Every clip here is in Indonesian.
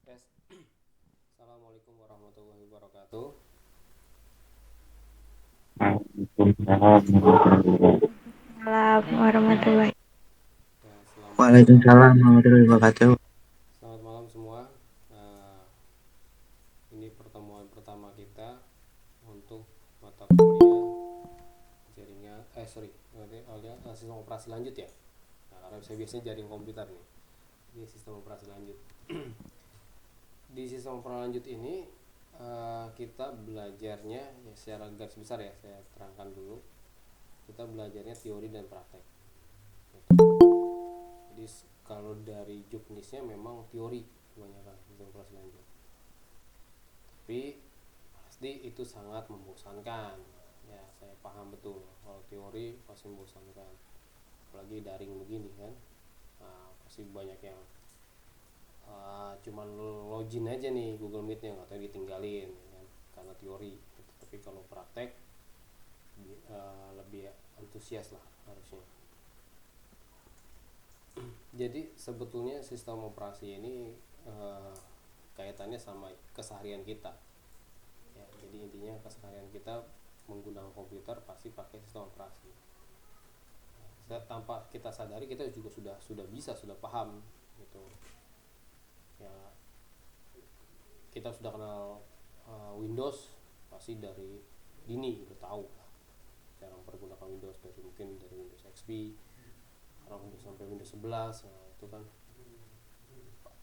Tes. Assalamualaikum warahmatullahi wabarakatuh. Waalaikumsalam warahmatullahi Waalaikumsalam warahmatullahi. Ya, selamat malam. Waalaikumsalam warahmatullahi wabarakatuh. Selamat malam semua. Eh, ini pertemuan pertama kita untuk mata kuliah jaringan. Sistem operasi lanjut ya. Nah, karena saya biasanya jaring komputer nih. Ini sistem operasi lanjut. Di sistem operasi lanjut ini kita belajarnya ya secara garis besar ya. Saya terangkan dulu. Kita belajarnya teori dan praktek. Jadi kalau dari juknisnya memang teori kebanyakan sistem operasi lanjut, tapi pasti itu sangat membosankan. Ya, saya paham betul kalau teori pasti membosankan, apalagi daring begini kan. Nah, pasti banyak yang cuman login aja nih Google Meet-nya, nggak tahu ditinggalin ya kan, karena teori gitu. Tapi kalau praktek lebih antusias lah harusnya. Jadi sebetulnya sistem operasi ini eh, kaitannya sama keseharian kita. Ya, jadi intinya keseharian kita menggunakan komputer pasti pakai sistem operasi. Tanpa kita sadari kita juga sudah paham gitu. Ya, kita sudah kenal Windows pasti dari dini udah tahu lah cara mempergunakan Windows, dari mungkin dari Windows XP, sekarang Windows sampai Windows 11. Nah, itu kan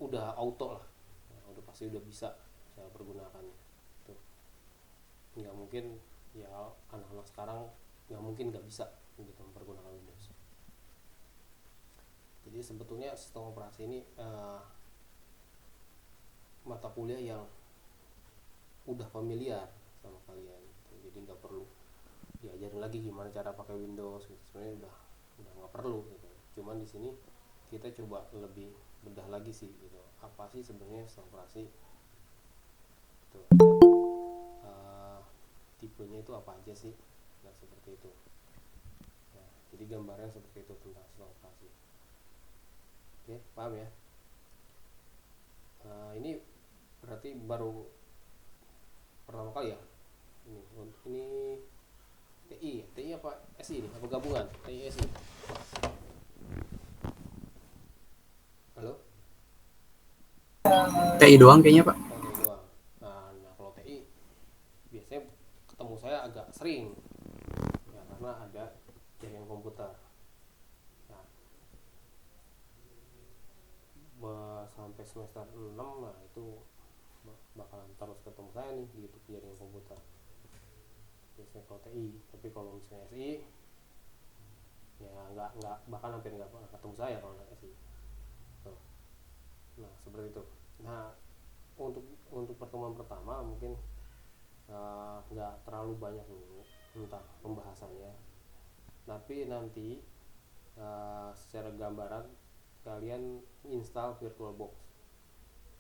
udah auto lah. Nah, udah pasti udah bisa saya pergunakannya tuh. Nggak mungkin ya, anak-anak sekarang nggak mungkin nggak bisa gitu mempergunakan Windows. Jadi sebetulnya sistem operasi ini mata kuliah yang udah familiar sama kalian gitu. Jadi nggak perlu diajarin lagi gimana cara pakai Windows gitu. Sebenarnya udah nggak perlu gitu. Cuman di sini kita coba lebih bedah lagi sih gitu, apa sih sebenarnya sistem operasi itu, tipenya itu apa aja sih. Nah, seperti itu ya, jadi gambarnya seperti itu tentang sistem operasi. Oke, paham ya. Ini berarti baru pertama kali ya ini TI apa SI ini, apa gabungan TI SI? Halo. TI doang kayaknya Pak. Oh, TI doang. Nah, kalau TI biasanya ketemu saya agak sering ya, karena ada jaringan komputer. Nah, sampai semester 6, nah itu bakalan terus ketemu saya nih di YouTube jaringan komputer biasanya kalau TI. Tapi kalau misalnya SI ya nggak bahkan hampir nggak pernah ketemu saya kalau nggak SI tuh. Nah, seperti itu. Nah, untuk pertemuan pertama mungkin nggak terlalu banyak dulu tentang pembahasannya, tapi nanti secara gambaran kalian install VirtualBox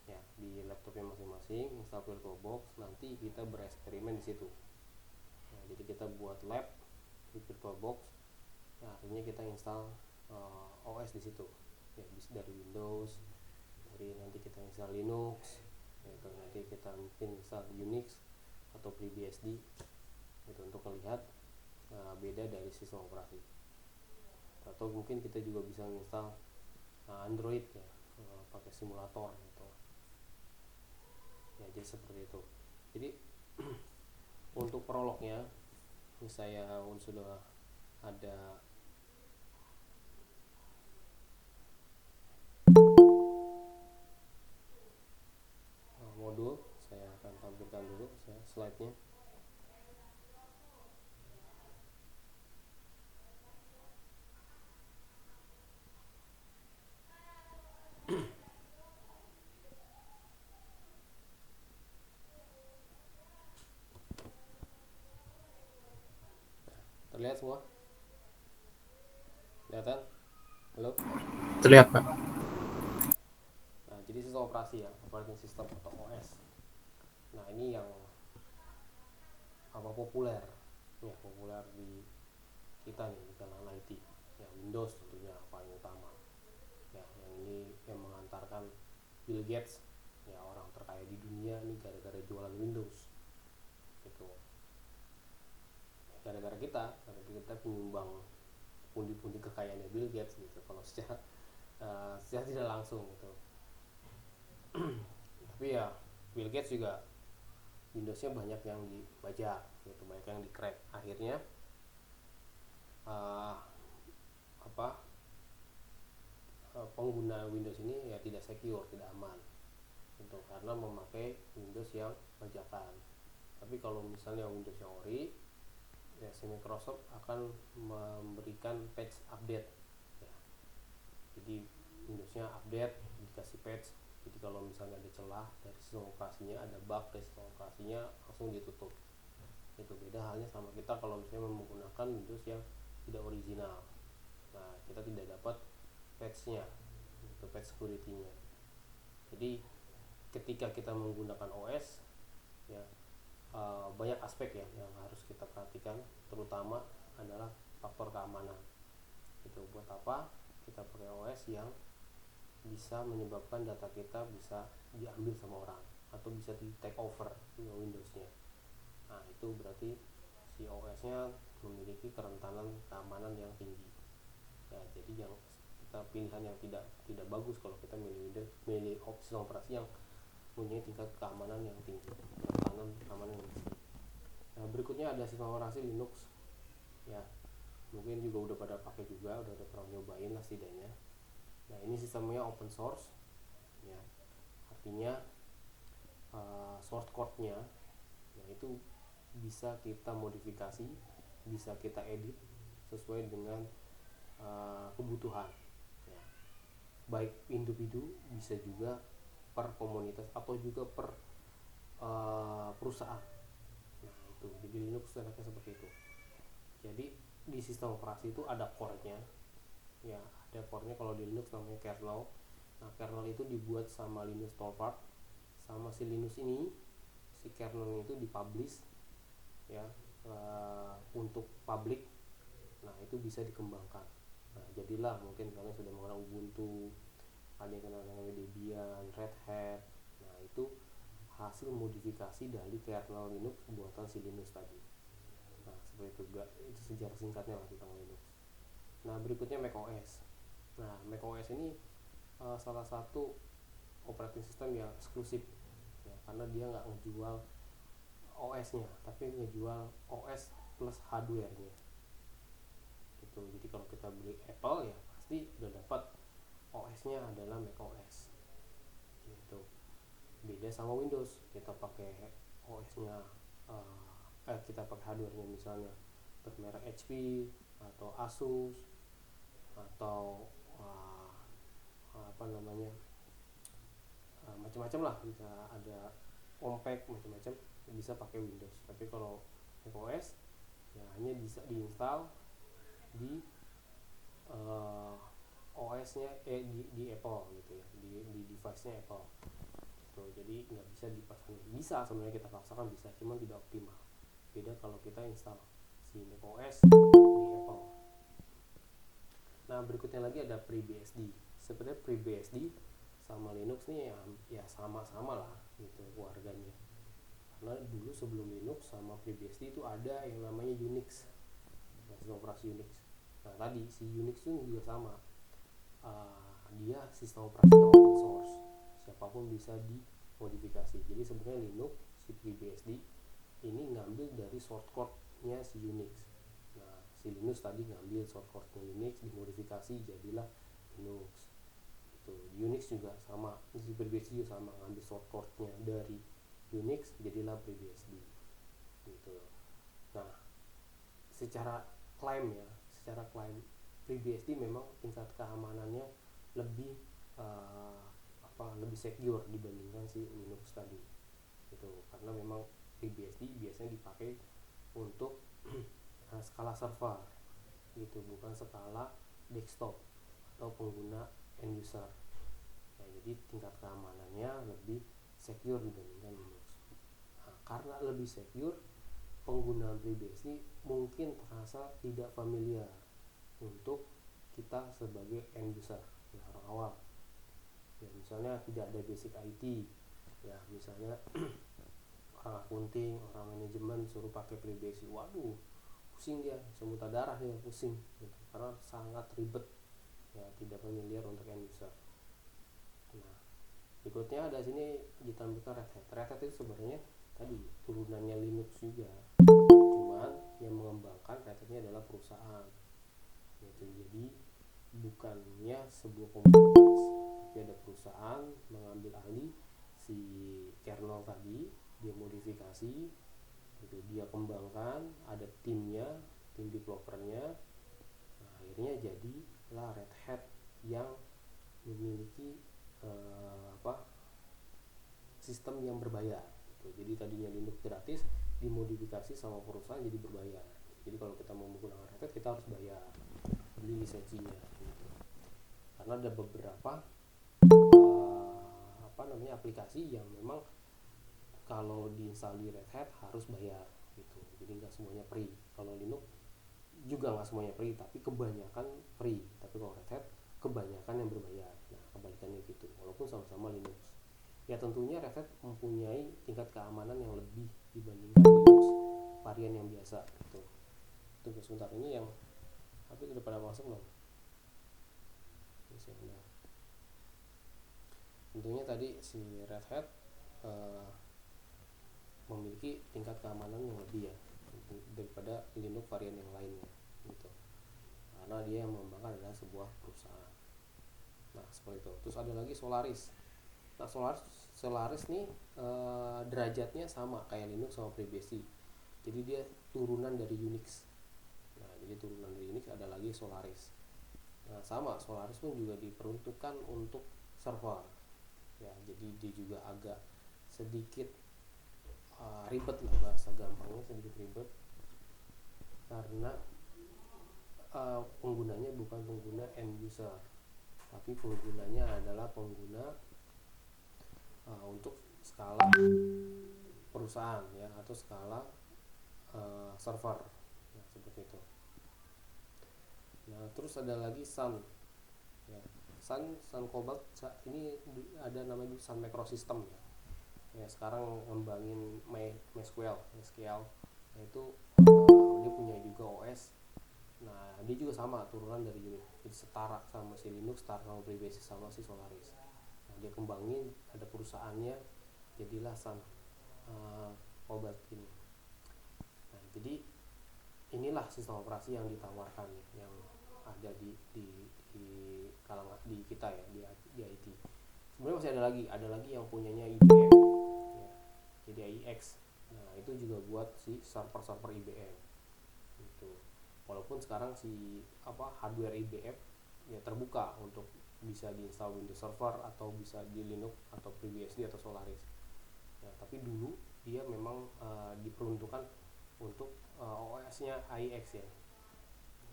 ya di laptopnya masing-masing. Install VirtualBox, nanti kita bereksperimen di situ. Nah, jadi kita buat lab di VirtualBox. Nah, akhirnya kita install OS di situ ya, bisa dari Windows, dari nanti kita install Linux gitu. Nanti kita mungkin install Unix atau FreeBSD gitu, untuk melihat beda dari sistem operasi. Atau mungkin kita juga bisa install Android ya, pakai simulator gitu ya. Jadi seperti itu. Jadi untuk prolognya saya sudah ada modul, saya akan tampilkan dulu saya slide-nya. Terlihat semua? Kelihatan? Halo? Terlihat Pak. Nah, jadi sistem operasi ya, operating system atau OS. Nah, ini yang apa, populer ya, populer di kita nih di kalangan IT ya. Windows tentunya paling utama ya, yang ini yang mengantarkan Bill Gates ya orang terkaya di dunia nih gara-gara jualan Windows gitu. Gara-gara kita penyumbang pundi-pundi kekayaannya Bill Gates gitu kalau secara tidak langsung gitu. Tapi ya Bill Gates juga Windowsnya banyak yang dibajak gitu, banyak yang di-crack. Akhirnya uh, pengguna Windows ini ya tidak secure, tidak aman gitu, karena memakai Windows yang bajakan. Tapi kalau misalnya Windows yang ori, ya si Microsoft akan memberikan patch update ya. Jadi Windowsnya update, dikasih patch. Jadi kalau misalnya ada celah dari sistem operasinya, ada bug dari sistem operasinya, langsung ditutup. Itu beda halnya sama kita kalau misalnya menggunakan Windows yang tidak original. Nah, kita tidak dapat patch-nya, itu patch security-nya. Jadi ketika kita menggunakan OS ya, banyak aspek ya yang harus kita perhatikan, terutama adalah faktor keamanan. Itu buat apa kita pakai OS yang bisa menyebabkan data kita bisa diambil sama orang atau bisa di take over Windows-nya. Nah, itu berarti si OS-nya memiliki kerentanan keamanan yang tinggi. Ya, jadi yang kita pilihan yang tidak bagus kalau kita milih sistem operasi yang punya tingkat keamanan yang tinggi, kerentanan keamanan yang tinggi. Nah, berikutnya ada sistem operasi Linux. Ya, mungkin juga udah pada pakai juga, udah pernah nyobain lah setidaknya. Nah, ini sistemnya open source ya, artinya source code-nya ya itu bisa kita modifikasi, bisa kita edit sesuai dengan kebutuhan ya. Baik individu, bisa juga per komunitas atau juga per perusahaan. Nah, itu jadi Linux enaknya seperti itu. Jadi di sistem operasi itu ada core-nya ya, ada core-nya. Kalau di Linux namanya kernel. Nah, kernel itu dibuat sama Linus Torvalds, sama si Linus ini, si kernel itu dipublish ya, untuk publik. Nah, itu bisa dikembangkan. Nah, jadilah mungkin kalian sudah mengenal Ubuntu, ada yang kenal namanya Debian, Red Hat. Nah, itu hasil modifikasi dari kernel Linux buatan si Linus tadi. Nah, seperti itu, itu sejarah singkatnya lah tentang Linux. Nah, berikutnya macOS. Nah, macOS ini salah satu operating system yang eksklusif ya, karena dia nggak ngejual OS-nya, tapi ngejual OS plus hardware-nya gitu. Jadi kalau kita beli Apple ya pasti udah dapat OS-nya adalah macOS gitu. Beda sama Windows, kita pakai OS-nya kita pakai hardware-nya misalnya bermerek HP atau Asus atau macam-macam lah, bisa ada Compaq macam-macam, bisa pakai Windows. Tapi kalau macOS ya hanya bisa diinstal di OS-nya di Apple gitu ya, di device-nya Apple gitu. Jadi nggak bisa dipasang, bisa sebenarnya kita paksakan bisa, cuman tidak optimal. Beda kalau kita install si macOS di Apple. Nah, berikutnya lagi ada FreeBSD. Sebenarnya FreeBSD sama Linux nih ya sama-sama lah gitu warganya. Karena dulu sebelum Linux sama FreeBSD itu ada yang namanya Unix, sistem operasi Unix. Nah, tadi si Unix itu juga sama, dia sistem operasi open source, siapapun bisa dimodifikasi. Jadi sebenarnya Linux, si FreeBSD ini ngambil dari source code-nya si Unix. Nah, si Linux tadi ngambil source code-nya Unix, dimodifikasi jadilah Linux. Itu Unix juga sama, si FreeBSD juga sama, ngambil source code-nya dari Unix jadilah FreeBSD gitu. Nah, secara klaim FreeBSD memang tingkat keamanannya lebih lebih secure dibandingkan si Linux tadi gitu, karena memang FreeBSD biasanya dipakai untuk skala server gitu, bukan skala desktop atau pengguna end user. Nah, jadi tingkat keamanannya lebih secure dibandingkan Linux. Nah, karena lebih secure, penggunaan FreeBSD mungkin terasa tidak familiar untuk kita sebagai end user, orang awam. Ya, misalnya tidak ada basic IT Ya misalnya orang akunting, orang manajemen suruh pakai FreeBSD, waduh pusing dia, semuta darah dia pusing gitu, karena sangat ribet ya, tidak familiar untuk end user. Nah berikutnya ada sini ditampilkan Red Hat. Red Hat itu sebenarnya tadi turunannya Linux juga, cuman yang mengembangkan Red Hat ini adalah perusahaan gitu. Jadi bukannya sebuah komunitas, tapi ada perusahaan mengambil alih si kernel tadi, dia modifikasi gitu, dia kembangkan, ada timnya, tim developernya. Nah, akhirnya jadilah Red Hat yang memiliki sistem yang berbayar gitu. Jadi tadinya Linux gratis dimodifikasi sama perusahaan jadi berbayar. Jadi kalau kita mau menggunakan Red Hat kita harus bayar, beli lisensinya gitu. Karena ada beberapa aplikasi yang memang kalau diinstal di Red Hat harus bayar gitu. Jadi nggak semuanya free. Kalau Linux juga nggak semuanya free, tapi kebanyakan free. Tapi kalau Red Hat kebanyakan yang berbayar. Nah kebalikannya gitu, walaupun sama-sama Linux. Ya tentunya Red Hat mempunyai tingkat keamanan yang lebih dibandingkan Linux varian yang biasa gitu. Tunggu sebentar, ini yang tapi udah pada masuk belum? Tentunya tadi si Red Hat memiliki tingkat keamanan yang lebih ya daripada Linux varian yang lainnya gitu, karena dia yang mengembangkan adalah sebuah perusahaan. Nah seperti itu. Terus ada lagi Solaris. Nah Solaris nih derajatnya sama kayak Linux sama FreeBSD, jadi dia turunan dari Unix. Nah jadi turunan dari Unix ada lagi Solaris. Nah sama, Solaris pun juga diperuntukkan untuk server ya, jadi dia juga agak sedikit ribet lah, bahasa gampangnya sedikit ribet, karena penggunanya bukan pengguna end user, tapi penggunanya adalah pengguna untuk skala perusahaan ya, atau skala server ya, seperti itu. Nah terus ada lagi Sun ya, Sun Cobalt ini ada namanya Sun Microsystem ya, sekarang ngembangin MySQL yaitu dia punya juga OS. Nah dia juga sama turunan dari Unix, jadi setara sama si Linux, setara sama FreeBSD, sama si Solaris. Nah dia kembangin, ada perusahaannya, jadilah Sun Cobalt ini. Nah jadi inilah sistem operasi yang ditawarkan nih, yang ada di kalangan di kita ya, di IT. Sebenarnya masih ada lagi yang punyanya IBM ya, jadi AIX. Nah itu juga buat si server IBM gitu. Walaupun sekarang si hardware IBM ya terbuka untuk bisa diinstal Windows Server atau bisa di Linux atau FreeBSD atau Solaris ya, tapi dulu dia memang diperuntukkan untuk OS-nya AIX ya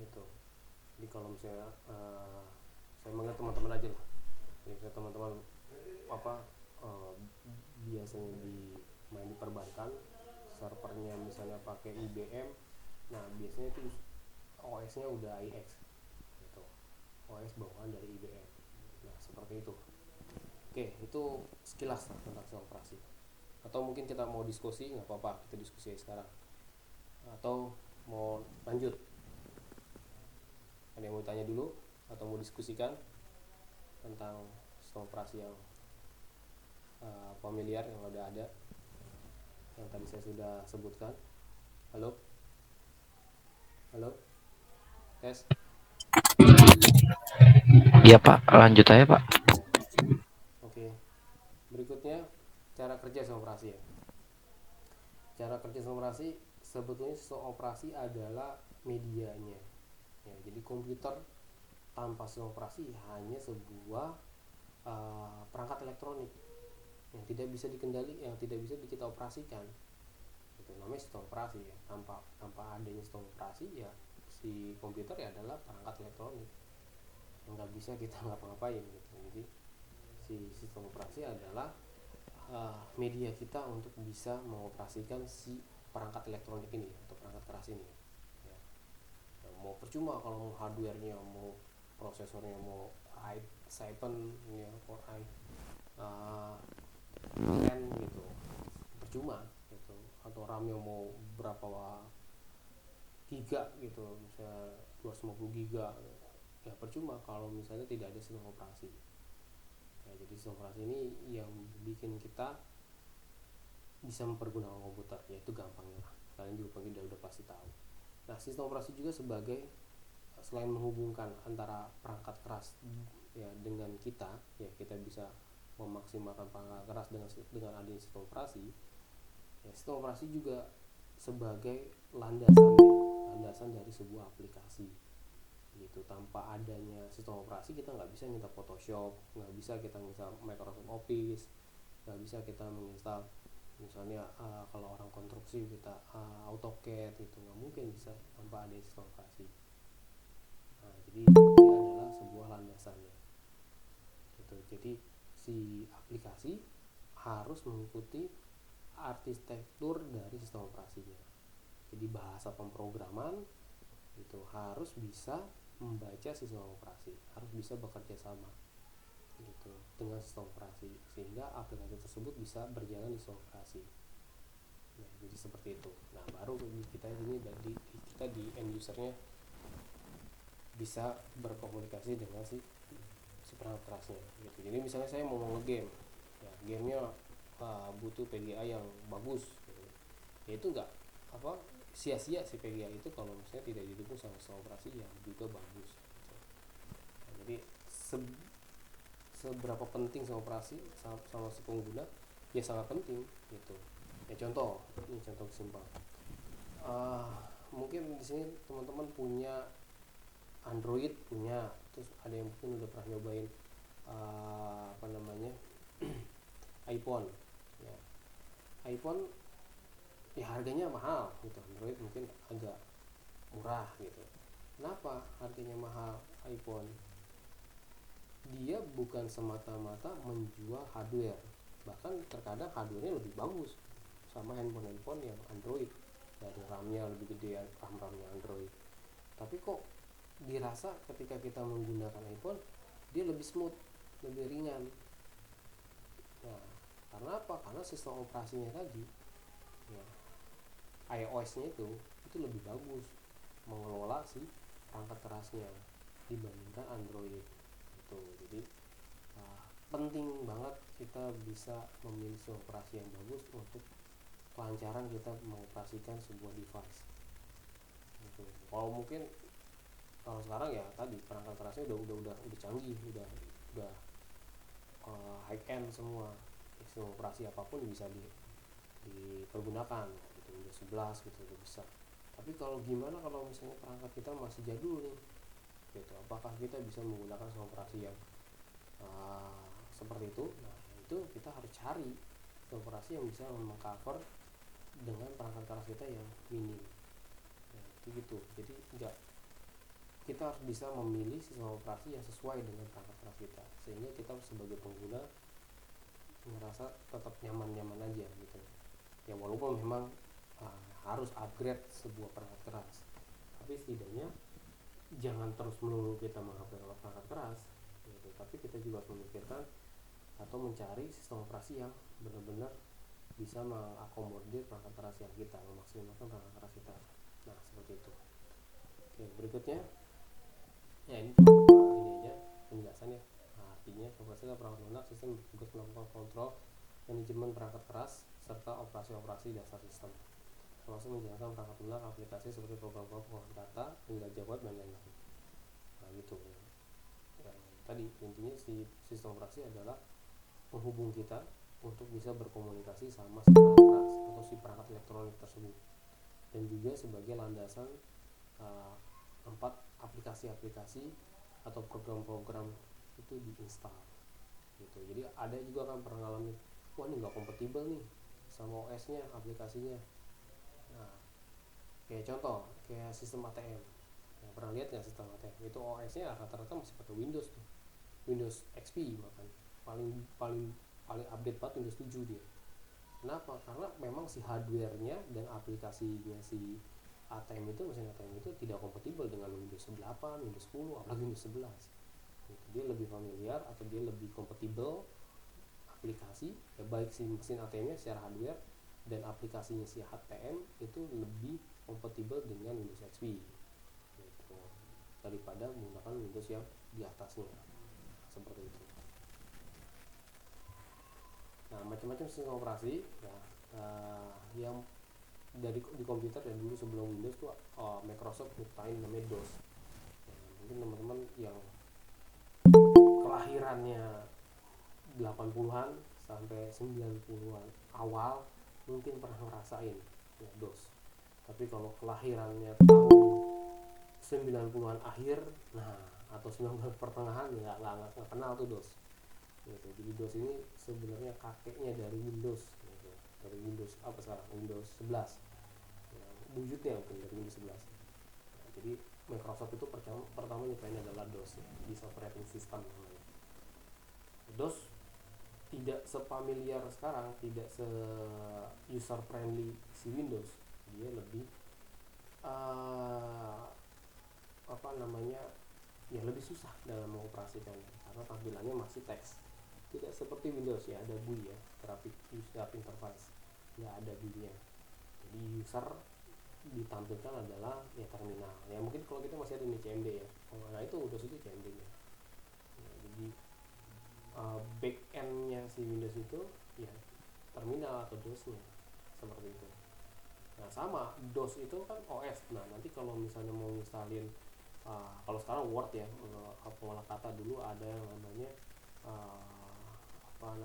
gitu. Jadi kalau misalnya saya mengingat teman-teman aja lah, jadi teman-teman biasanya main di perbankan, servernya misalnya pakai IBM, nah biasanya itu OS-nya udah AIX gitu, OS bawaan dari IBM. Nah seperti itu. Oke, itu sekilas tentang sistem operasi. Atau mungkin kita mau diskusi, nggak apa-apa, kita diskusi sekarang. Atau mau lanjut? Ada yang mau tanya dulu atau mau diskusikan tentang sistem operasi yang familiar yang udah ada, yang tadi saya sudah sebutkan? Halo, tes. Iya Pak, lanjut aja Pak. Oke. Berikutnya cara kerja sistem operasi ya. Cara kerja sistem operasi, sebetulnya sistem operasi adalah medianya ya, jadi komputer tanpa sistem operasi hanya sebuah perangkat elektronik yang tidak bisa dikendali, yang tidak bisa kita operasikan. Itu namanya sistem operasi ya. Tanpa adanya sistem operasi ya, si komputer ya adalah perangkat elektronik yang nggak bisa kita ngapa-ngapain gitu. Jadi si sistem operasi adalah media kita untuk bisa mengoperasikan si perangkat elektronik ini atau perangkat keras ini ya. Ya, mau percuma kalau mau hardwarenya, mau prosesornya, mau i7 ya, Core i10 gitu, percuma gitu. Atau RAM-nya mau berapa giga gitu, misalnya 250 giga, ya percuma kalau misalnya tidak ada sistem operasi. Ya, jadi sistem operasi ini yang bikin kita bisa mempergunakan komputer, yaitu gampangnya lah. Kalian juga mungkin udah pasti tahu. Nah, sistem operasi juga sebagai selain menghubungkan antara perangkat keras ya dengan kita, ya kita bisa memaksimalkan perangkat keras dengan adanya sistem operasi. Ya, sistem operasi juga sebagai landasan dari sebuah aplikasi gitu. Tanpa adanya sistem operasi kita nggak bisa nginstal Photoshop, nggak bisa kita nginstal Microsoft Office, nggak bisa kita menginstal misalnya kalau orang konstruksi kita AutoCAD gitu, nggak mungkin bisa tanpa adanya sistem operasi. Nah, jadi ini adalah sebuah landasannya gitu. Jadi si aplikasi harus mengikuti arsitektur dari sistem operasinya. Jadi bahasa pemrograman itu harus bisa membaca sistem operasi, harus bisa bekerja sama gitu dengan sistem operasi, sehingga aplikasi tersebut bisa berjalan di sistem operasi. Nah, jadi seperti itu. Nah, baru kita ini kita di end usernya bisa berkomunikasi dengan si perangkat kerasnya gitu. Jadi misalnya saya mau nge-game, ya gamenya butuh PGA yang bagus gitu. Ya itu enggak sia-sia si PGA itu kalau misalnya tidak didukung sama sistem operasi yang juga bagus gitu. Nah, jadi seberapa penting sistem operasi sama si pengguna, ya sangat penting gitu. Ya ini contoh simpel. Mungkin di sini teman-teman punya Android, terus ada yang mungkin udah pernah nyobain iPhone. Ya, iPhone ya harganya mahal gitu, Android mungkin agak murah gitu. Kenapa harganya mahal iPhone? Dia bukan semata-mata menjual hardware, bahkan terkadang hardware-nya lebih bagus sama handphone yang Android, dari RAM-nya lebih gede, RAM-nya Android. Tapi kok dirasa ketika kita menggunakan iPhone dia lebih smooth, lebih ringan. Nah, karena apa? Karena sistem operasinya tadi, ya, iOS-nya itu lebih bagus mengelola si perangkat kerasnya dibandingkan Android itu. Jadi penting banget kita bisa memilih sistem operasi yang bagus untuk kelancaran kita mengoperasikan sebuah device gitu. Kalau sekarang ya tadi perangkat kerasnya udah canggih, udah high end semua, sistem operasi apapun bisa dipergunakan gitu, Windows 11 gitu udah bisa. Tapi kalau gimana kalau misalnya perangkat kita masih jadul nih gitu, apakah kita bisa menggunakan sistem operasi yang seperti itu? Nah, itu kita harus cari sistem operasi yang bisa mengcover dengan perangkat keras kita yang minim. Nah, itu gitu. Jadi kita harus bisa memilih sistem operasi yang sesuai dengan perangkat keras kita, sehingga kita sebagai pengguna ngerasa tetap nyaman aja gitu ya. Walaupun memang harus upgrade sebuah perangkat keras, tapi setidaknya jangan terus melulu kita mengupgrade perangkat keras gitu. Tapi kita juga harus memikirkan atau mencari sistem operasi yang benar-benar bisa mengakomodir perangkat keras yang kita, memaksimalkan perangkat keras kita. Nah, seperti itu. Oke, berikutnya ya ini aja penjelasannya. Nah, artinya operasi perangkat lunak sistem bertugas melakukan kontrol manajemen perangkat keras serta operasi-operasi dasar sistem, termasuk menjalankan perangkat lunak aplikasi seperti program-program data, penjelajah web dan lain-lain. Nah, gitu ya. Tadi intinya si sistem operasi adalah penghubung kita untuk bisa berkomunikasi sama si perangkat keras atau si perangkat elektronik tersebut, dan juga sebagai landasan tempat aplikasi-aplikasi atau program-program itu diinstal gitu. Jadi ada juga kan pernah ngalamin, wah ini nggak kompatibel nih sama OS-nya, aplikasinya. Nah, kayak contoh kayak sistem ATM. Nah, pernah lihat nggak sistem ATM itu OS-nya rata-rata masih pakai Windows tuh, Windows XP, bahkan paling update banget Windows 7 dia. Kenapa? Karena memang si hardware-nya dan aplikasinya si mesin ATM itu tidak kompatibel dengan Windows 8, Windows 10, apalagi Windows 11 gitu. Dia lebih familiar atau dia lebih kompatibel aplikasi ya, baik si mesin ATM-nya secara hardware dan aplikasinya si HTM itu lebih kompatibel dengan Windows XP gitu, daripada menggunakan Windows yang di atasnya seperti itu. Nah, macam-macam sistem operasi ya, yang di komputer dan dulu sebelum Windows tuh Microsoft nyiptain namanya DOS. Mungkin teman-teman yang kelahirannya 80-an sampai 90-an awal mungkin pernah ngerasain ya DOS. Tapi kalau kelahirannya tahun 90-an akhir, nah atau 90-an pertengahan ya nggak kenal tuh DOS. Gitu. Jadi DOS ini sebenarnya kakeknya dari Windows, gitu. Dari Windows apa sekarang? Windows 11. Ya, wujudnya mungkin dari Windows 11. Nah, jadi Microsoft itu pertama nyiptain adalah DOS, ya, Disk Operating System namanya. DOS tidak sepamiliar sekarang, tidak se user friendly si Windows. Dia lebih ya lebih susah dalam mengoperasikannya karena tampilannya masih teks, tidak seperti Windows ya, ada GUI ya, graphic user interface, nggak ada GUI-nya. Jadi user ditampilkan adalah ya terminal ya, mungkin kalau kita masih ada nih CMD ya, nah itu udah itu CMD nya ya, jadi back end nya si Windows itu ya terminal atau DOS nya seperti itu. Nah sama DOS itu kan OS. Nah nanti kalau misalnya mau nginstalin kalau sekarang Word ya, pola kata, dulu ada yang namanya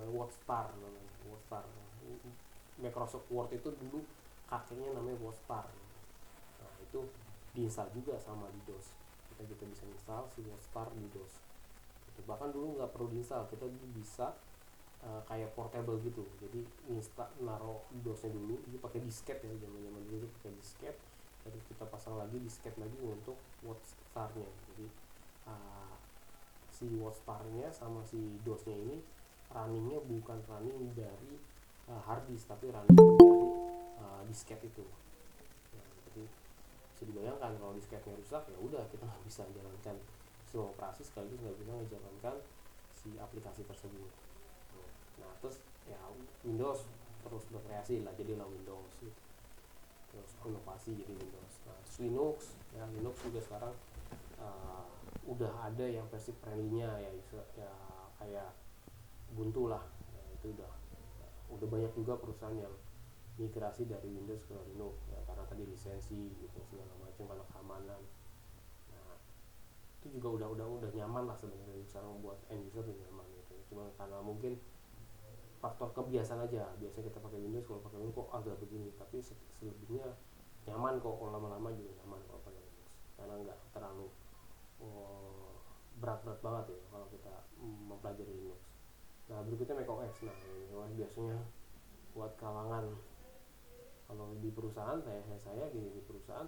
WordStar namanya. WordStar. Microsoft Word itu dulu kakeknya namanya WordStar. Nah itu diinstal juga sama di DOS. Kita bisa install si WordStar di DOS. Bahkan dulu nggak perlu diinstal, kita bisa kayak portable gitu. Jadi naruh DOS-nya dulu, dia pakai disket ya, zaman dulu pakai disket. Jadi kita pasang lagi disket lagi untuk WordStar-nya. Jadi si WordStar-nya sama si DOS-nya ini running-nya bukan running dari hard disk, tapi running dari disket itu. Nah, jadi bisa dibayangkan kalau disketnya rusak ya udah, kita nggak bisa jalankan semua operasi sekaligus nggak bisa menjalankan si aplikasi tersebut. Nah terus ya Windows terus berkreasi lah, jadilah Windows gitu. Terus inovasi jadi Windows. Nah terus Linux juga sekarang udah ada yang versi friendly-nya ya kayak Ubuntu lah ya, itu udah banyak juga perusahaan yang migrasi dari Windows ke Linux ya, karena tadi lisensi gitu segala macam, karena keamanan. Nah itu juga udah nyaman lah sebenarnya sekarang buat end user, udah nyaman gitu. Cuma karena mungkin faktor kebiasaan aja, biasanya kita pakai Windows, kalau pakai Windows kok agak begini, tapi selebihnya nyaman kok, kalau lama-lama juga nyaman kalau pakai Windows karena nggak terlalu berat-berat banget ya kalau kita mempelajari Linux. Nah berikutnya macOS. Nah ini biasanya buat kalangan, kalau di perusahaan saya gini, di perusahaan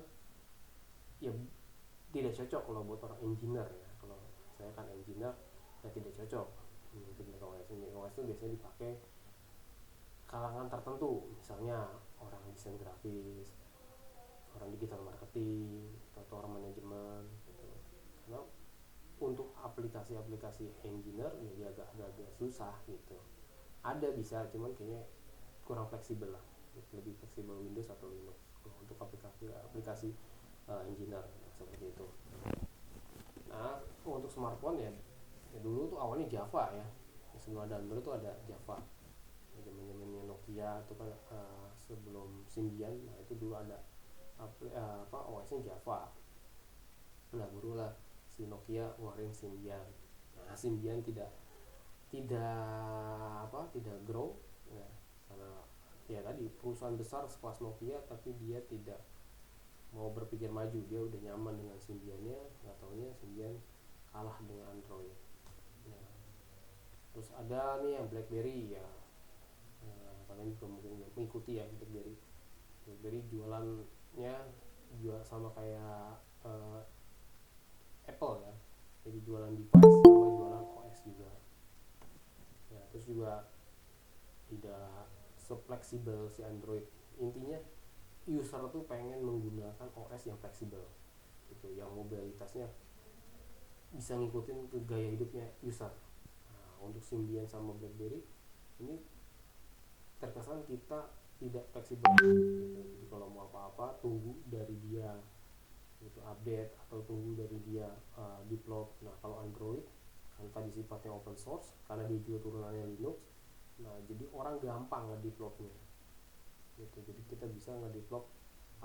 ya tidak cocok kalau buat orang engineer ya, kalau saya kan engineer ya tidak cocok untuk macOS. macOS itu biasanya dipakai kalangan tertentu, misalnya orang desain grafis, orang digital marketing, atau orang manajemen gitu. Karena untuk aplikasi-aplikasi engineer ya dia agak susah gitu. Ada bisa, cuman kayaknya kurang fleksibel lah, lebih fleksibel Windows atau Linux untuk aplikasi engineer seperti itu. Nah untuk smartphone ya dulu tuh awalnya Java ya, sebelum ada Android tuh ada Java. Zamannya Nokia itu kan sebelum Symbian. Nah itu dulu ada OS-nya Java. Nah barulah si Nokia ngeluarin Symbian. Nah Symbian tidak grow ya, karena ya tadi perusahaan besar sekelas Nokia tapi dia tidak mau berpikir maju, dia udah nyaman dengan Symbian-nya, nggak taunya Symbian kalah dengan Android. Nah, terus ada nih yang BlackBerry ya, kalian juga mungkin mengikuti ya BlackBerry jualannya juga sama kayak Apple ya, jadi jualan device sama jualan OS juga ya. Terus juga tidak se-fleksibel si Android. Intinya user tuh pengen menggunakan OS yang fleksibel gitu, yang mobilitasnya bisa ngikutin ke gaya hidupnya user. Nah, untuk Symbian sama BlackBerry ini terkesan kita tidak fleksibel gitu. Jadi kalau mau apa-apa tunggu dari dia itu update atau tunggu dari dia develop. Nah kalau Android kan tadi sifatnya open source karena dia juga turunannya Linux, nah jadi orang gampang ngedevelopnya gitu. Jadi kita bisa ngedevelop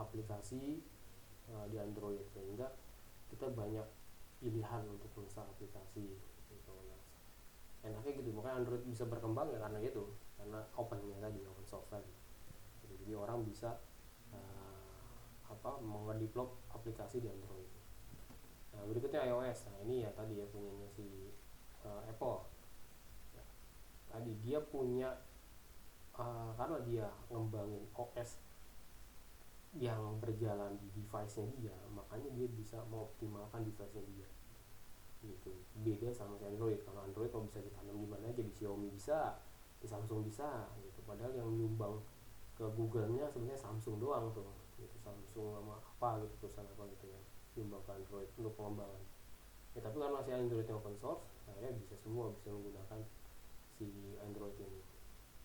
aplikasi di Android sehingga kita banyak pilihan untuk menginstal aplikasi gitu. Nah, enaknya gitu, makanya Android bisa berkembang ya karena itu, karena opennya tadi, open source tadi gitu. Jadi orang bisa mengedevelop aplikasi di Android. Nah berikutnya iOS. Nah ini ya tadi ya punyanya si Apple ya, tadi dia punya karena dia ngembangin OS yang berjalan di device-nya dia, makanya dia bisa mengoptimalkan device-nya dia gitu. Beda sama si Android. Kalau Android mau bisa ditanam di mana aja, di Xiaomi bisa, di Samsung bisa gitu. Padahal yang nyumbang ke Google-nya sebenarnya Samsung doang tuh gitu. Samsung sama apa gitu, perusahaan apa gitu yang nyumbang ke Android untuk pengembangan ya. Tapi karena si Android yang open source, akhirnya bisa semua bisa menggunakan si Android ini.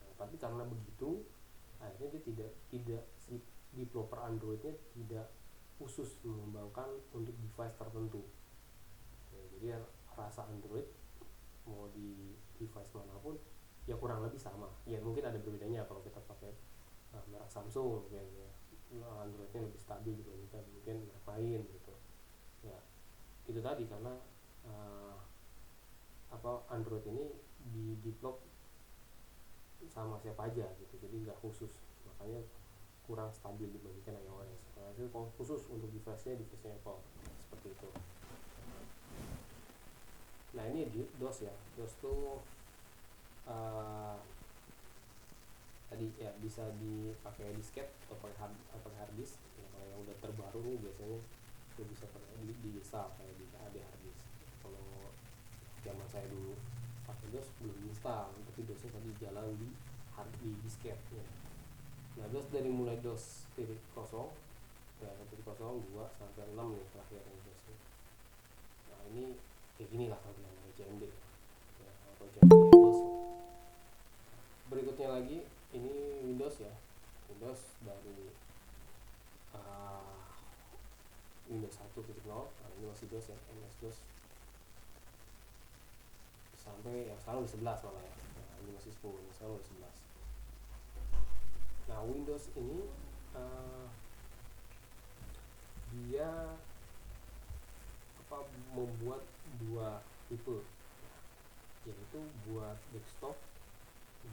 Nah, tapi karena begitu akhirnya dia tidak si developer Androidnya tidak khusus mengembangkan untuk device tertentu ya. Jadi rasa Android mau di device manapun ya kurang lebih sama ya. Mungkin ada berbedanya kalau kita pakai merek Samsung mungkin ya, Androidnya lebih stabil dibandingkan mungkin merek lain gitu ya. Itu tadi karena Android ini di develop sama siapa aja gitu, jadi nggak khusus, makanya kurang stabil dibandingkan iOS. Nah, itu khusus untuk device-nya Apple seperti itu. Nah ini DOS ya. DOS tuh tadi ya bisa dipakai disket atau pakai hard disk ya. Kalau yang udah terbaru nih biasanya itu bisa pakai di install kayak di hard disk. Kalau zaman saya dulu pakai DOS belum install, tapi DOSnya tadi jalan di disket ya. Nah DOS dari mulai DOS 1.0 ya, 1.0, 2 sampai 6 nih terakhir nih DOSnya. Nah ini kayak gini lah tampilannya CMD ya, atau CMD DOS. Berikutnya lagi ini Windows ya. Windows dari Windows 1.0. Nah ini masih DOS ya, MS DOS sampai yang sekarang udah 11 malah ya. Nah ini masih 10, yang sekarang udah 11. Nah Windows ini dia membuat dua tipe, yaitu buat desktop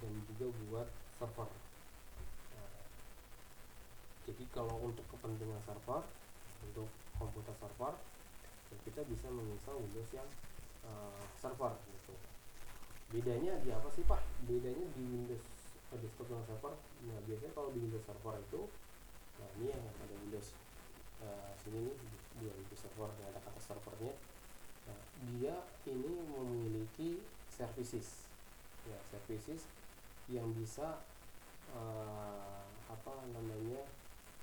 dan juga buat server. Nah, jadi kalau untuk kepentingan server, untuk komputer server ya kita bisa menginstal Windows yang server gitu. Bedanya di apa sih Pak? Bedanya di Windows desktop dan server. Nah biasanya kalau di Windows server itu, nah ini yang ada Windows sini nih, di Windows server yang ada kata servernya. Nah, dia ini memiliki services ya, services yang bisa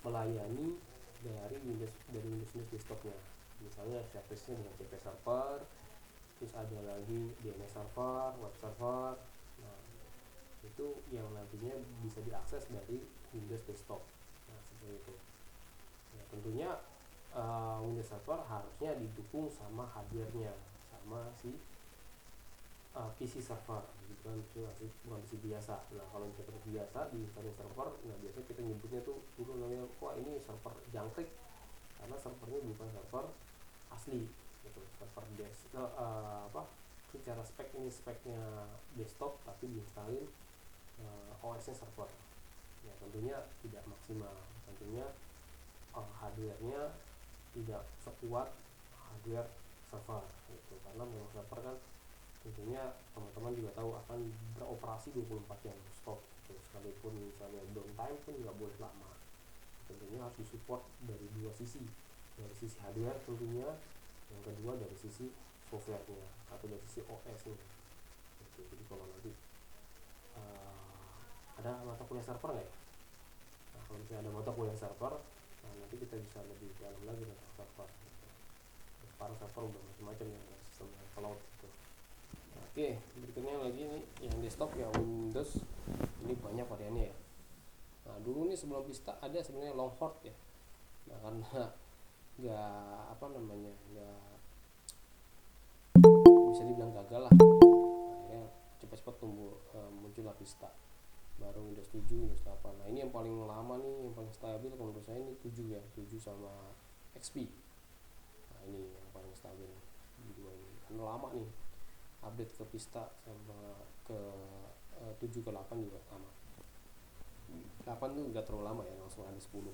melayani dari Windows desktopnya. Misalnya servicenya dengan CP server, terus ada lagi DNS server, web server. Nah itu yang nantinya bisa diakses dari Windows desktop. Nah seperti itu ya. Tentunya Windows server harusnya didukung sama hardware-nya, sama si PC server gitu kan, bukan PC biasa. Nah kalau kita biasa di server, nah biasanya kita nyebutnya tuh dulu namanya, wah ini server jangkrik, karena servernya bukan server asli gitu. Server secara spek ini speknya desktop tapi diinstalin OS-nya server ya. Tentunya tidak maksimal, tentunya hardware-nya tidak sekuat hardware server gitu. Karena memang server kan tentunya teman-teman juga tahu akan beroperasi 24 jam stop gitu. Sekalipun misalnya downtime pun nggak boleh lama. Tentunya harus disupport dari dua sisi, dari sisi hardware tentunya, yang kedua dari sisi softwarenya atau dari sisi OS-nya gitu. Jadi kalau nanti ada mata kuliah server nggak ya? Nah kalau misalnya ada mata kuliah server, nah nanti kita bisa lebih dalam lagi tentang server gitu. Sekarang server udah macam-macam ya, ada sistem cloud gitu. Oke, berikutnya lagi nih yang desktop ya, Windows Windows ini banyak variannya ya. Nah dulu nih sebelum Vista ada sebenarnya Longhorn ya. Nah karena nggak bisa dibilang gagal lah, akhirnya cepat-cepat muncullah Vista, baru Windows 7, Windows 8. Nah ini yang paling lama nih, yang paling stabil kalau menurut saya ini 7 ya, 7 sama XP. Nah ini yang paling stabil di dua ini, karena lama nih update ke Vista sama ke 7 ke 8 juga lama. 8 tuh nggak terlalu lama ya, langsung ada 10.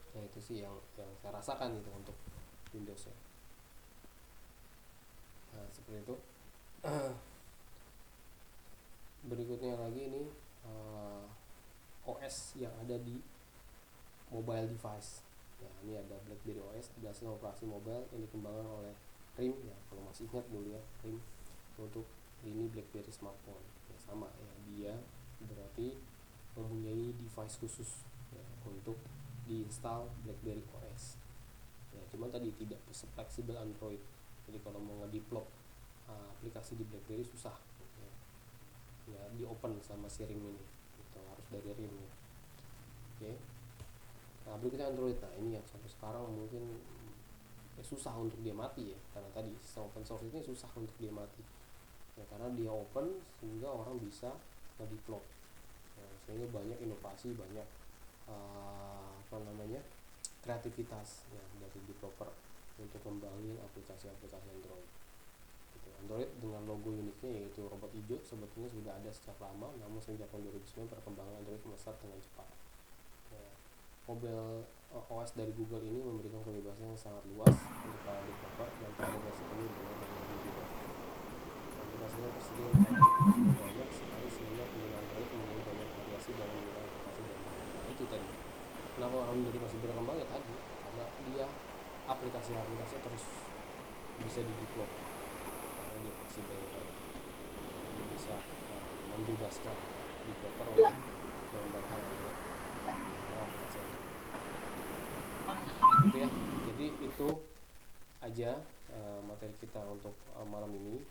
Nah itu sih yang saya rasakan gitu untuk Windows ya. Nah seperti itu. Berikutnya lagi ini OS yang ada di mobile device. Nah ini ada BlackBerry OS, ada sistem operasi mobile yang dikembangkan oleh RIM ya, kalau masih ingat dulu ya, RIM untuk ini BlackBerry smartphone ya, sama ya, dia berarti mempunyai device khusus ya, untuk diinstal BlackBerry OS ya, cuman tadi tidak fleksibel Android, jadi kalau mau ngedevelop aplikasi di BlackBerry susah ya, di open sama si RIM ini gitu, harus dari RIM ya. Oke. Nah berikutnya Android. Nah ini yang sampai sekarang mungkin susah untuk dia mati ya, karena tadi sistem open source ini susah untuk dia mati ya, karena dia open sehingga orang bisa ngedevelop ya, sehingga banyak inovasi, banyak kreativitas ya dari developer untuk kembangin aplikasi-aplikasi Android gitu. Android dengan logo uniknya yaitu robot hijau sebetulnya sudah ada sejak lama, namun sejak tahun 2009 perkembangan Android melesat dengan cepat ya. Mobile OS dari Google ini memberikan kebebasan yang sangat luas untuk para developer yang terintegrasi penuh dengan teknologi Google. Aplikasinya tersedia untuk cukup banyak sekali sehingga pengguna Android memiliki banyak variasi dalam menggunakan aplikasi dan itu tadi. Kenapa orang menjadi masih berkembang ya tadi, karena dia aplikasi-aplikasi terus bisa di-develop karena dia fleksibel tadi. Jadi bisa membebaskan developer untuk mengembangkan Android aplikasi Android. Gitu ya. Jadi itu aja materi kita untuk malam ini.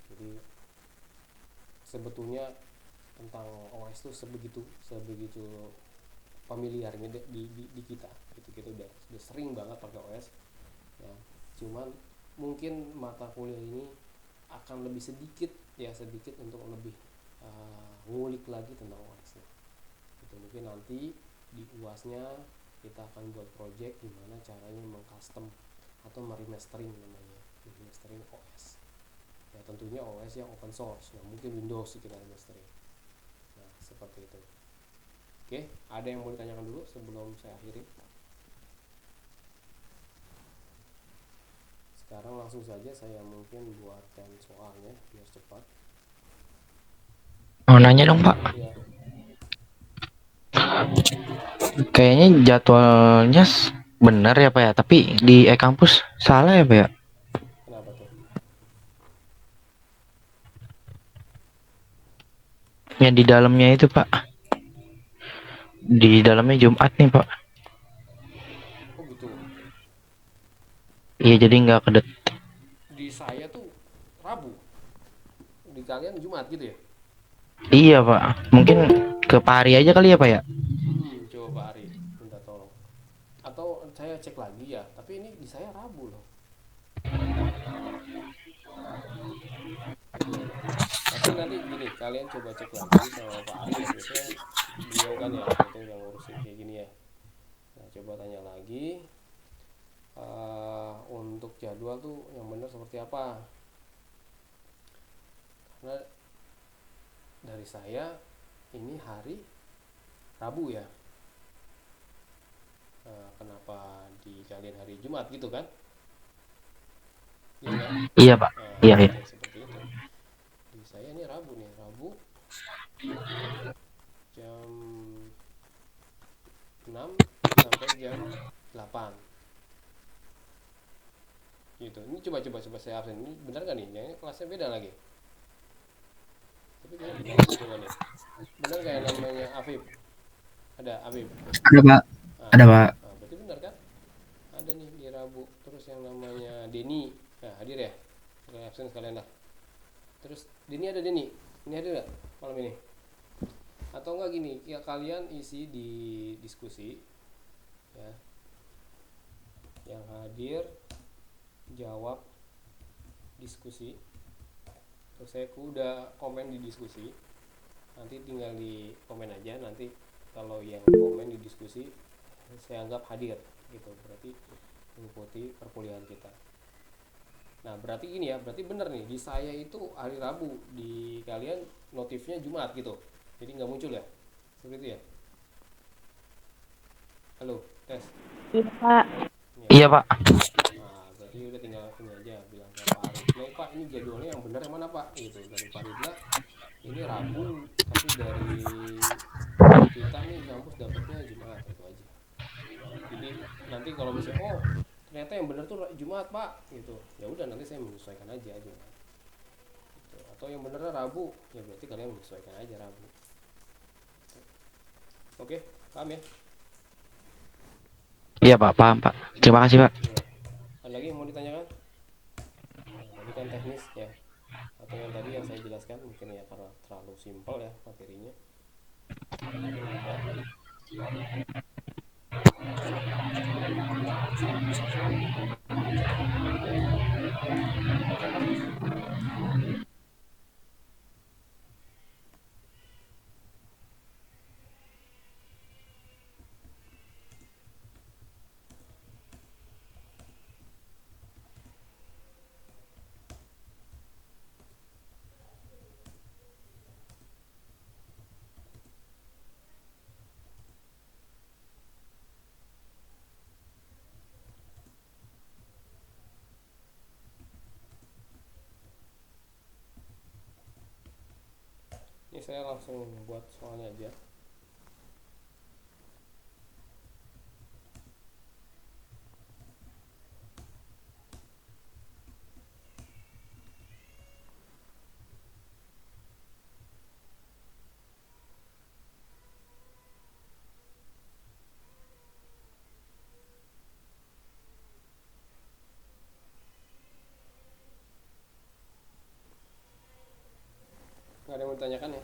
Jadi sebetulnya tentang OS itu sebegitu familiarnya di kita gitu, kita udah sering banget pakai OS ya, cuman mungkin mata kuliah ini akan lebih sedikit untuk lebih ngulik lagi tentang OS nya gitu. Mungkin nanti di UASnya kita akan buat project gimana caranya mengcustom atau meremastering, namanya remastering OS ya, tentunya OS yang open source, nah mungkin Windows kita remastering. Nah seperti itu. Oke, ada yang mau ditanyakan dulu sebelum saya akhiri? Sekarang langsung saja saya mungkin buatkan soalnya biar cepat. Mau nanya dong Pak, Ya, kayaknya jadwalnya benar ya Pak ya, tapi di e-kampus salah ya Pak ya? kenapa tuh? Yang di dalamnya itu Pak, di dalamnya Jumat nih Pak. Oh gitu. Iya jadi nggak kedet. Di saya tuh Rabu, di kalian Jumat gitu ya? Iya Pak, mungkin ke Pari aja kali ya Pak ya? Coba Pak Ari minta tolong. Atau saya cek lagi ya, tapi ini di saya Rabu loh. Tapi nanti gini, kalian coba cek lagi sama Pak Ari ya, biasanya beliau kan ya itu yang ngurusin kayak gini ya. Nah coba tanya lagi untuk jadwal tuh yang benar seperti apa, karena dari saya ini hari Rabu ya. Kenapa di kalian hari Jumat gitu kan? Iya kan? Iya Pak, iya iya. Seperti itu. Di saya ini Rabu nih, Rabu jam 6 sampai jam 8 gitu. Ini coba saya absen, ini benar nggak nih? Yang kelasnya beda lagi, tapi kayaknya benar nih, coba nih, benar kayak namanya Afif, ada Afif. Ada Pak, ada Pak. Berarti benar kan, ada nih di Rabu. Terus yang namanya Denny, nah hadir ya, saya absen sekalian lah. Terus Denny ada, Denny ini hadir nggak? malam ini. Atau enggak gini, ya kalian isi di diskusi ya, yang hadir jawab diskusi. Terus saya udah komen di diskusi, nanti tinggal di komen aja. Nanti kalau yang komen di diskusi saya anggap hadir gitu, berarti mengikuti perkuliahan kita. Nah berarti ini ya, berarti bener nih, di saya itu hari Rabu, di kalian notifnya Jumat gitu, jadi nggak muncul ya, seperti itu ya. Halo, tes Iya, Pak. ya. Iya Pak. Nah berarti udah tinggal ini aja, bilang ke Pak Arif, nih Pak ini jadwalnya yang benar yang mana Pak gitu. Dari Pak Ridla ini Rabu, tapi dari kita nih kampus dapatnya Jumat, itu aja. Jadi nanti kalau misalnya oh ternyata yang benar tuh Jumat Pak gitu, ya udah nanti saya menyesuaikan aja Jumat gitu. Atau yang benernya Rabu, ya berarti kalian menyesuaikan aja Rabu. Oke, paham ya? Iya Pak, paham Pak. Terima kasih Pak. Iya. Ada lagi yang mau ditanyakan? Nah, tadi kan teknis ya, atau yang tadi yang saya jelaskan mungkin ya karena terlalu simpel ya materinya. Udah. Ini saya langsung buat soalnya aja. Nggak ada yang mau ditanyakan ya?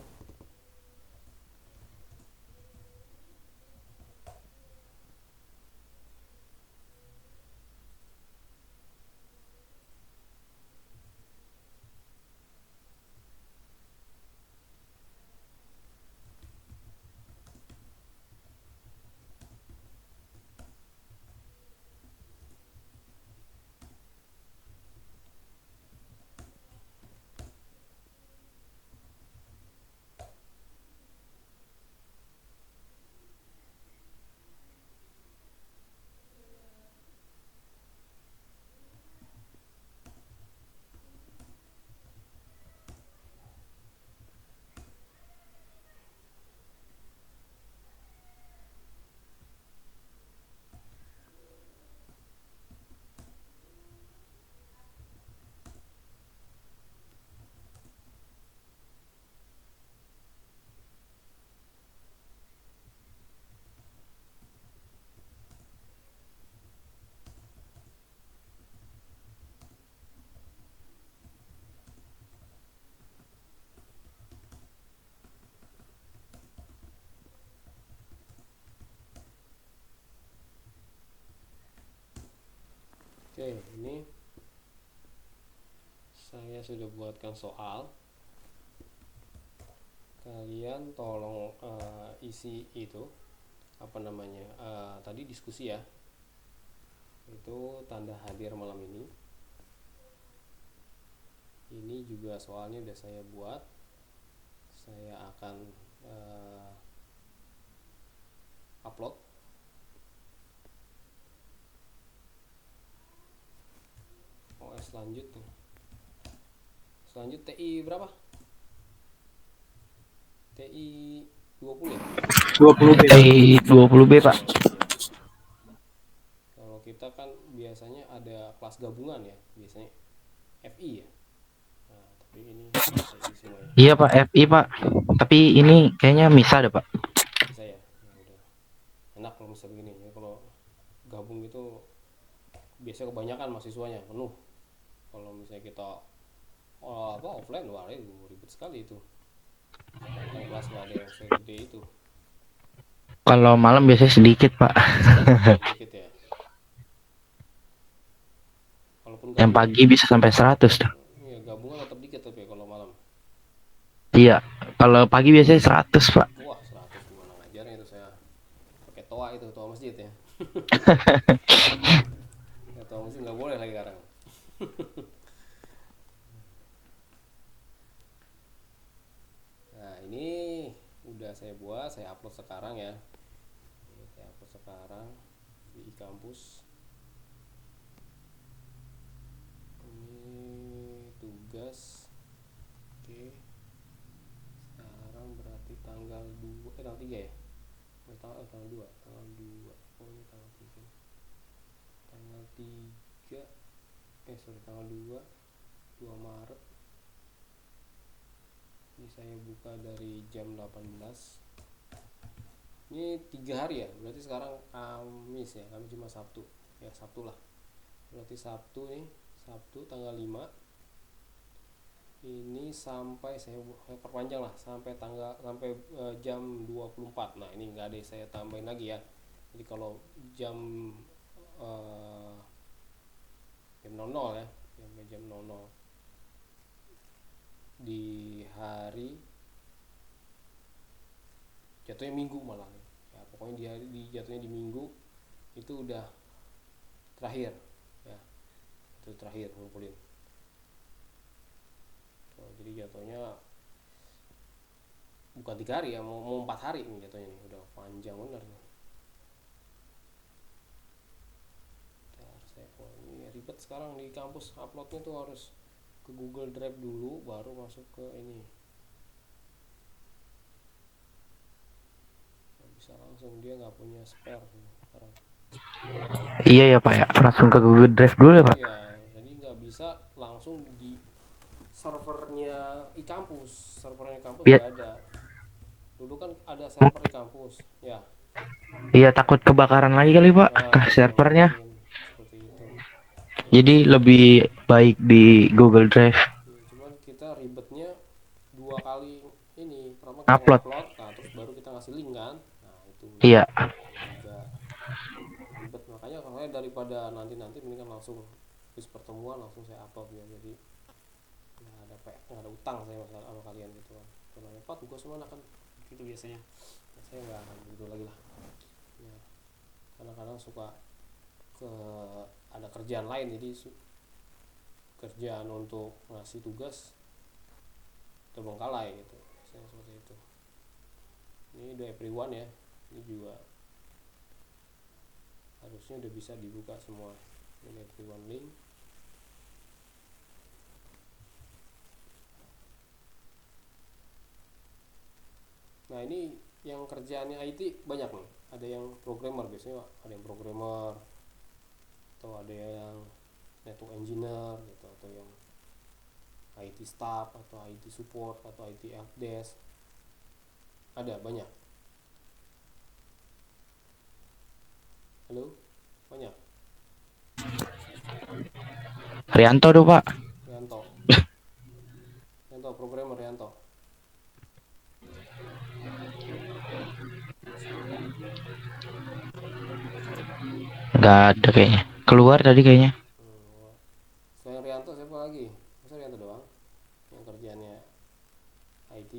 Oke, ini saya sudah buatkan soal. Kalian tolong isi itu apa namanya, tadi diskusi ya, itu tanda hadir malam ini. Ini juga soalnya udah saya buat. Saya akan upload. Selanjutnya TI berapa? TI 20 ya? 20 B. 20B Pak. Kalau kita kan biasanya ada kelas gabungan ya, biasanya FI ya. Nah, tapi ini TI semua ya. Iya Pak, FI Pak. Tapi ini kayaknya misa deh Pak. Bisa ya. Nah, udah. Enak kalau misalnya begini ya, kalau gabung itu biasanya kebanyakan mahasiswanya penuh. Kalau misalnya kita offline, wah itu ribet sekali itu. kan kelas nggak ada yang segede itu. Kalau malam biasanya sedikit, Pak. Sedikit ya, walaupun Yang gabungan. pagi bisa sampai 100 tuh. Iya, gabungan tetap dikit tapi ya kalau malam. Iya, kalau pagi biasanya 100, Pak. Wah, 100 gimana ngajarnya itu, saya pakai toa itu, toa masjid ya. Ya, toa masjid nggak boleh lagi sekarang. Nah, ini udah saya buat, saya upload sekarang ya. Ini saya upload sekarang di kampus. Ini tugas. Oke. Sekarang berarti tanggal 2, tanggal 3 ya? Tanggal 2, tanggal 2. Oh, ini tanggal 3. Tanggal 3, tanggal 2, 2 Maret. Ini saya buka dari jam 18. Ini 3 hari ya, berarti sekarang Kamis ya, Kamis cuma Sabtu ya, Sabtu lah, berarti Sabtu nih, Sabtu tanggal 5 ini sampai saya perpanjang lah sampai jam 24. Nah, ini nggak ada, saya tambahin lagi ya, jadi kalau jam eh, jam 00 ya, sampai jam 00 di hari jatuhnya Minggu malah nih ya, pokoknya jatuhnya di Minggu itu udah terakhir ya, itu terakhir ngumpulin. Jadi jatuhnya bukan 3 hari ya, mau 4 hari nih jatuhnya nih, udah panjang bener nih. Ini ribet sekarang di kampus, uploadnya tuh harus ke Google Drive dulu baru masuk ke ini, nggak bisa langsung, dia nggak punya spare sekarang. Iya ya, Pak ya. Langsung ke Google Drive dulu ya, Pak. Iya, jadi nggak bisa langsung di servernya servernya kampus Iya, nggak ada. Dulu kan ada server di kampus ya. iya takut kebakaran lagi kali, Pak, ke Nah, iya servernya. mungkin seperti itu. Jadi lebih baik di Google Drive Ya, cuman kita ribetnya 2 kali ini. Pertama kita upload. ngupload, nah terus baru kita ngasih link kan. Nah, itu Iya. agak ribet. Makanya kalau saya daripada nanti mendingan langsung habis pertemuan langsung saya upload ya. Jadi nggak ada utang saya sama kalian gitu kan. Kalau Pak tugas mana kan gitu biasanya. Nah, saya nggak akan gitu lagi lah. Ya, kadang-kadang suka ke ada kerjaan lain, jadi kerjaan untuk ngasih tugas terbengkalai gitu, saya seperti itu. Ini udah everyone ya, ini juga harusnya udah bisa dibuka semua. Ini everyone link. Nah, ini yang kerjaannya IT banyak nih, ada yang programmer biasanya, ada yang programmer atau ada yang network engineer gitu, atau yang IT staff atau IT support atau IT helpdesk, ada banyak. Halo, banyak. Rianto tuh, Pak. Rianto, Rianto programmer Rianto. Nggak ada kayaknya. Keluar tadi kayaknya. Selain Rianto siapa lagi? Masa Rianto doang yang kerjaannya IT?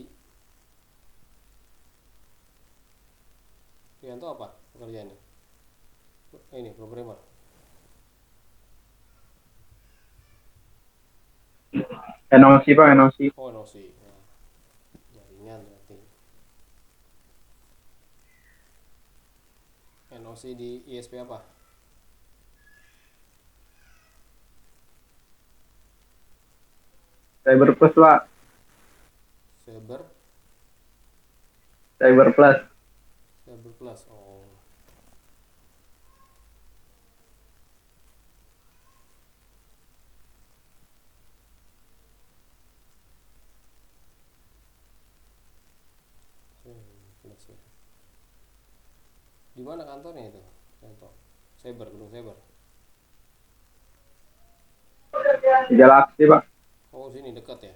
Rianto apa pekerjaannya? Ini programmer. NOC Pak, NOC. Oh, NOC. Nah, jaringan berarti. NOC di ISP apa? Cyber Plus Pak, Cyber Cyber Plus. Cyber Plus. Oh, Plus ya. Di mana kantornya itu? Rianto. Cyber, gedung Cyber. Di Galaxy Pak. Oh, sini dekat ya.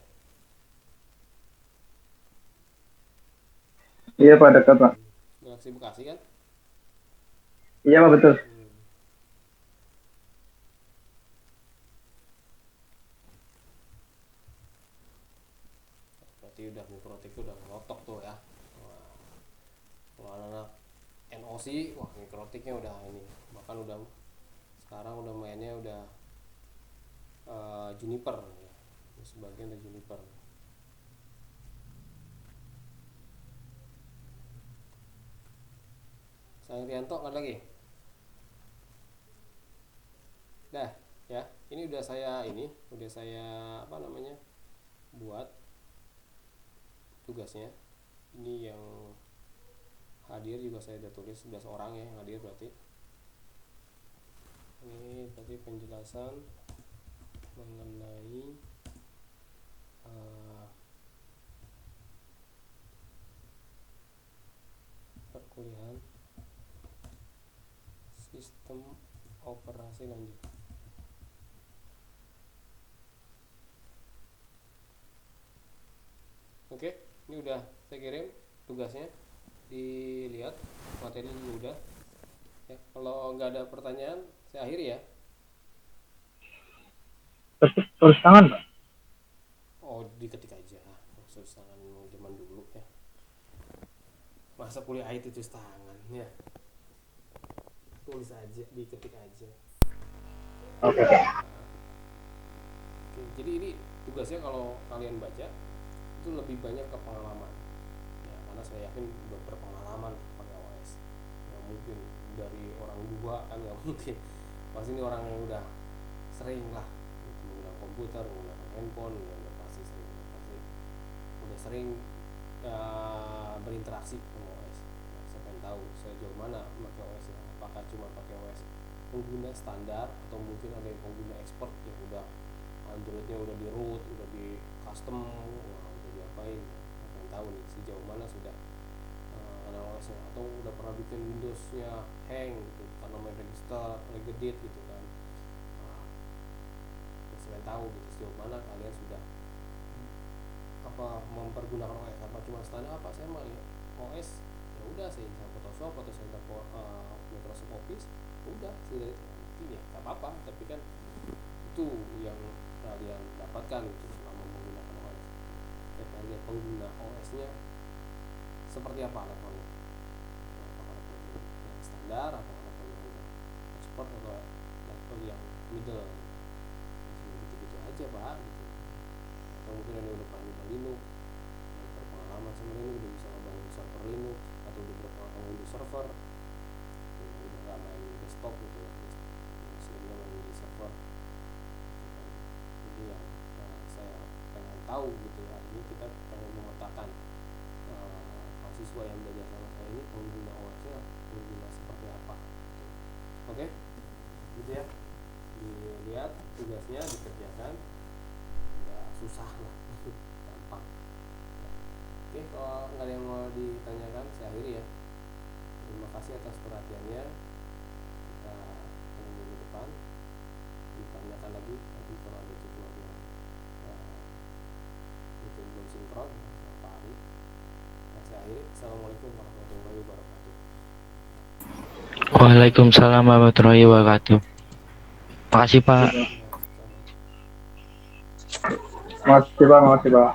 Iya Pak, dekat Pak. Galaxy Bekasi kan. Iya Pak, betul. Berarti udah Mikrotik udah ngelotok tuh ya. Wah, kalau anak NOC, wah Mikrotiknya udah ini, bahkan udah sekarang udah mainnya udah Juniper ya. Sebagian dari Juniper. Sang Rianto ada lagi? Dah ya, ini udah saya apa namanya buat tugasnya. Ini yang hadir juga saya udah tulis 11 orang ya yang hadir berarti. Ini berarti penjelasan mengenai perkuliahan sistem operasi lanjut. Oke, ini udah saya kirim tugasnya, dilihat materi udah ya. Kalau nggak ada pertanyaan saya akhiri ya. Tulis tangan Pak. Oh, diketik aja, tulis tangan zaman dulu ya, masa kuliah IT tulis tangan ya, tulis aja, diketik aja. Oke Pak. Oke, jadi ini tugasnya kalau kalian baca itu lebih banyak ke pengalaman ya, karena saya yakin udah berpengalaman pakai OS. Nggak mungkin dari orang tua kan, nggak mungkin, pasti ini orang yang udah sering lah gitu, menggunakan komputer, menggunakan handphone ya, udah pasti sering berinteraksi sama OS ya. Saya pengen tahu sejauh mana pakai OS ya, apakah cuma pakai OS pengguna standar atau mungkin ada yang pengguna expert yang udah Androidnya udah di root, udah di custom, wah, udah diapain ya. Saya pengen tahu nih sejauh mana sudah kenal OS-nya, atau udah pernah bikin Windows-nya hang gitu karena main register, regedit gitu kan. Saya pengen tahu gitu sejauh mana kalian sudah apa mempergunakan OS, apa cuma standar, apa saya mah ya OS ya udah saya install Photoshop atau saya install Microsoft Office, udah sudah mungkin ya nggak apa-apa, tapi kan itu yang kalian dapatkan gitu selama menggunakan OS. Ya kalian pengguna OS-nya seperti apa levelnya, apakah level yang standar atau level yang udah expert atau level yang middle, gitu-gitu aja Pak gitu. Atau mungkin ada yang udah pernah nyoba Linux, yang berpengalaman sama Linux, udah bisa ngebangun server Linux, atau udah berpengalaman Windows server, yang udah gak main desktop gitu ya, seringnya main di server gitu kan. Jadi yang saya pengen tahu gitu, hari ini kita pengen memetakan mahasiswa yang belajar sama saya ini pengguna OS-nya pengguna seperti apa gitu. Oke, gitu ya, dilihat tugasnya, dikerjakan, nggak susah lah, gampang. Oke, kalau nggak ada yang mau ditanyakan saya akhiri ya. Terima kasih atas perhatiannya, kita ketemu minggu depan, ditanyakan lagi nanti kalau ada sesuatu yang mungkin belum sinkron Pak Ari. Nah, saya akhiri, assalamualaikum warahmatullahi wabarakatuh. Waalaikumsalam warahmatullahi wabarakatuh. Makasih Pak. Ya, sama. Makasih Pak, makasih Pak.